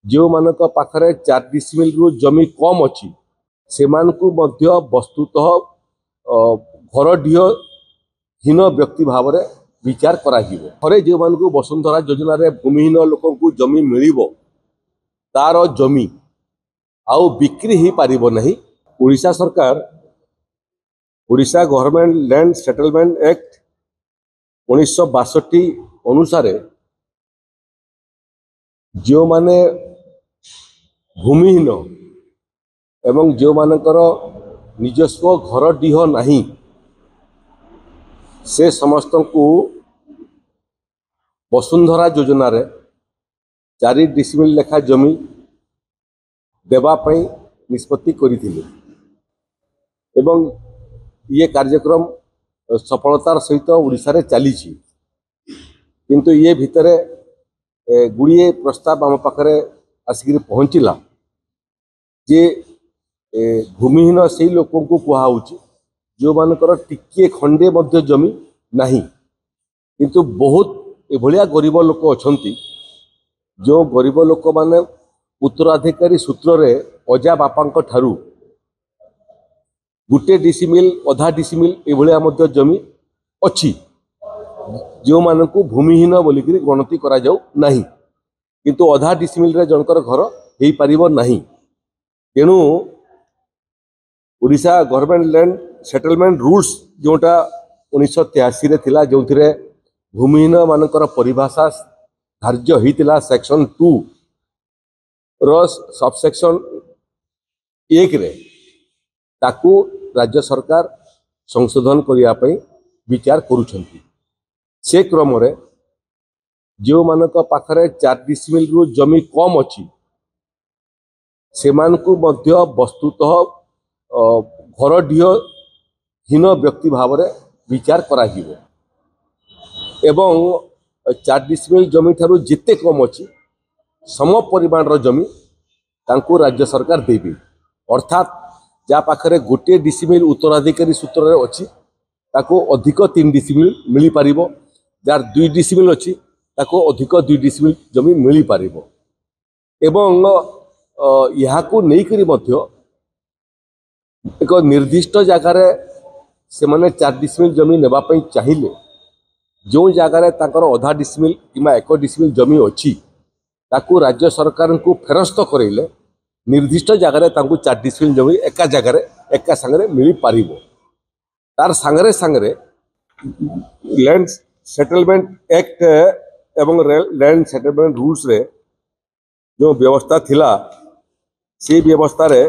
जो मानक पाखरे 4 डिसिमिल रु जमी कम अच्छी से वस्तुतः घर ढीह हीन व्यक्ति भाव में विचार करे जो मान वसुंधरा योजना रे भूमिहीन लोक जमी मिल तार जमी आउ बिक्री ही पारिबो नहीं। ओडिशा सरकार Odisha government land settlement act 1962 अनुसार जो माने भूमिहीन एवं जो मानकर निजस्व घर डीह नहीं से समस्त को वसुंधरा योजना रे 4 डिसिमिल लेखा जमी देवाई निष्पत्ति करथिले एवं ये कार्यक्रम सफलतार सहित ओडिशा रे चली किंतु ये भितरे गुड़िए प्रस्ताव आम पाखरे आसिक पहुँचला जे भूमिहीन से लोक को कहुच्ची जो मानकर टिके खंडे मध्य जमी नहीं किंतु बहुत एभलिया गरीब लोक अछंती जो गरीब लोक माने उत्तराधिकारी सूत्र रे अजा बापा ठारू गोटे डिसिमिल आधा डिसिमिल एभलिया मध्य जमी अच्छी जो मान को भूमिहीन बोलिक गणति करा जाऊ नहीं किंतु आधा डिसिमिल रे जनकर घर हो पारिबो नहीं। तेणु Odisha government land settlement rules जोटा 1983 रे थिला जो भूमिहीन मानकर परिभाषा धार्य होता सेक्शन 2 सबसेक्शन 1 रे ताकू राज्य सरकार संशोधन करने विचार करुछंती। से क्रम रे जो मानक पाखरे 4 डिसिमिल रु जमी कम अच्छी से वस्तुतः घर डीह हीन व्यक्ति भाव में विचार करा एवं 4 डिसिमिल जमी ठारू जिते कम अच्छी सम परिमाण जमी तांको राज्य सरकार देवी अर्थात जा पाखरे गोटे डिसिमिल उत्तराधिकारी सूत्र अच्छी ताको अधिक 3 डिसिमिल मिल पारिबो जार 2 डिसिमिल अच्छी ताको अधिक 2 डिसिमिल जमी मिल पारिबो एवं यहाँ को नहीं करी मध्य एक निर्दिष्ट जगार से माने 4 डिसिमिल जमी नेबा पई चाहिए जो जगार ताकर आधा डिसिमिल किंवा 1 डिसिमिल जमी अच्छी ताकू राज्य सरकार को फेरस्त करेले निर्दिष्ट जगार 4 डिसिमिल जमी एका जगार एका सांगरे मिल पारिबो तार सांगरे सांगरे लैंड सेटलमेंट एक्ट एवं लैंड सेटलमेंट रूल्स रे जो व्यवस्था थिला से व्यवस्था रे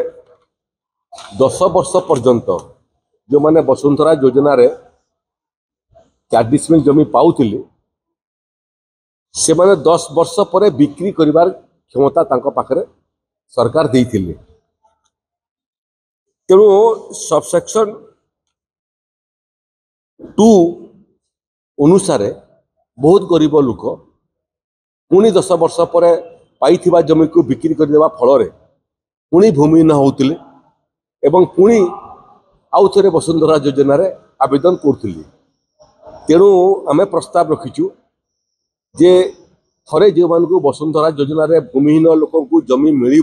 10 वर्ष पर्यंत जो माने वसुंधरा योजना रे 4 डिसिमिल जमी पाउथिले से माने 10 वर्ष पर बिक्री करिवार क्षमता तांको पाखरे सरकार देइथिले। तेणु सबसेक्शन 2 अनुसार बहुत गरीब लोक पुणी 10 वर्ष पर पाइथिबा जमी को बिक्री करदेवा फल रे पुणी भूमिहीन होउथिले एवं पुणी आउ थे वसुंधरा योजना रे आवेदन करथिले। तेणु आम प्रस्ताव रखीचु जे थरे जो मान को वसुंधरा योजना रे भूमिहीन लोक को जमी मिल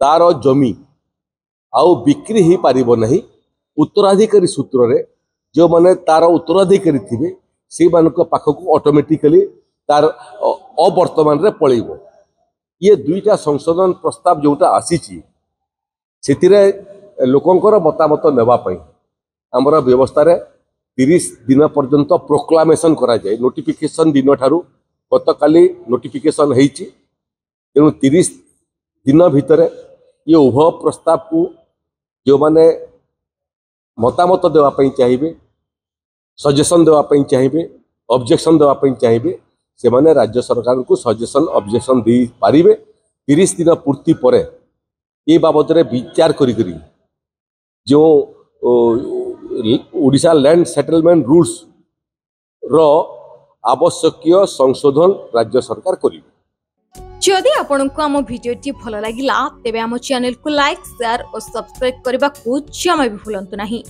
तार जमी आउ बिक्री ही पारिबो नहीं उत्तराधिकारी सूत्र रे जो माने तार उत्तराधिकारी थिबे से मानक पाखक ऑटोमेटिकली तार अवर्तमान रे पळेइबो। ये दुईटा संशोधन प्रस्ताव जोटा आसीची सेतिरे लोकंकर मतामत नेबा पई हमर व्यवस्था रे 30 दिन पर्यंत प्रोक्लामेशन करा जाए नोटिफिकेशन दिन ठारू गतकाली नोटिफिकेशन होती तेणु 30 दिन भितर ये उभय प्रस्ताव को जो माने मतामत देवाई चाहिए सजेशन देवाई चाहिए ऑब्जेक्शन देवाई चाहिए से माने राज्य सरकार को सजेशन ऑब्जेक्शन दे पारिबे 30 दिन पूर्ति पर ये बाबद रे विचार करी जो ओडिशा लैंड सेटलमेंट रूल्स रो आवश्यक संशोधन राज्य सरकार करिवे। जदि आपंक आम भिडी भल लगा तेब आम चैनल को लाइक शेयर और सब्सक्राइब करने को जमा भी भूलु नहीं।